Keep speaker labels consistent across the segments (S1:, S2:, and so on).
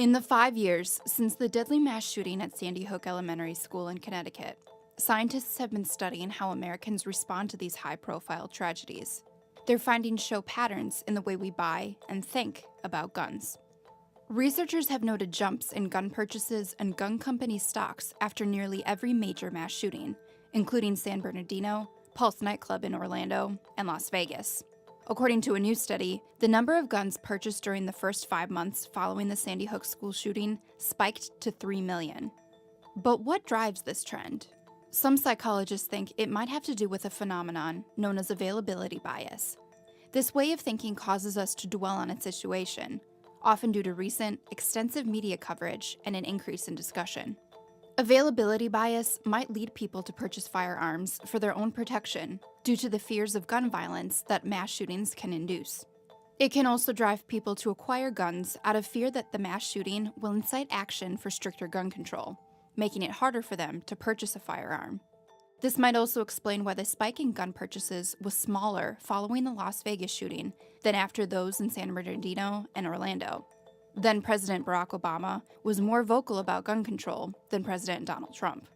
S1: In the 5 years since the deadly mass shooting at Sandy Hook Elementary School in Connecticut, scientists have been studying how Americans respond to these high profile tragedies. Their findings show patterns in the way we buy and think about guns. Researchers have noted jumps in gun purchases and gun company stocks after nearly every major mass shooting, including San Bernardino, Pulse nightclub in Orlando, and Las Vegas. According to a new study, the number of guns purchased during the first 5 months following the Sandy Hook school shooting spiked to 3 million. But what drives this trend? Some psychologists think it might have to do with a phenomenon known as availability bias. This way of thinking causes us to dwell on a situation, often due to recent, extensive media coverage and an increase in discussion. Availability bias might lead people to purchase firearms for their own protection due to the fears of gun violence that mass shootings can induce. It can also drive people to acquire guns out of fear that the mass shooting will incite action for stricter gun control, making it harder for them to purchase a firearm. This might also explain why the spike in gun purchases was smaller following the Las Vegas shooting than after those in San Bernardino and Orlando. Then President Barack Obama was more vocal about gun control than President Donald Trump.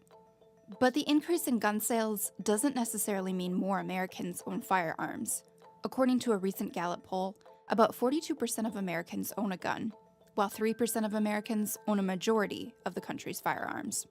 S1: But the increase in gun sales doesn't necessarily mean more Americans own firearms. According to a recent Gallup poll, about 42% of Americans own a gun, while 3% of Americans own a majority of the country's firearms.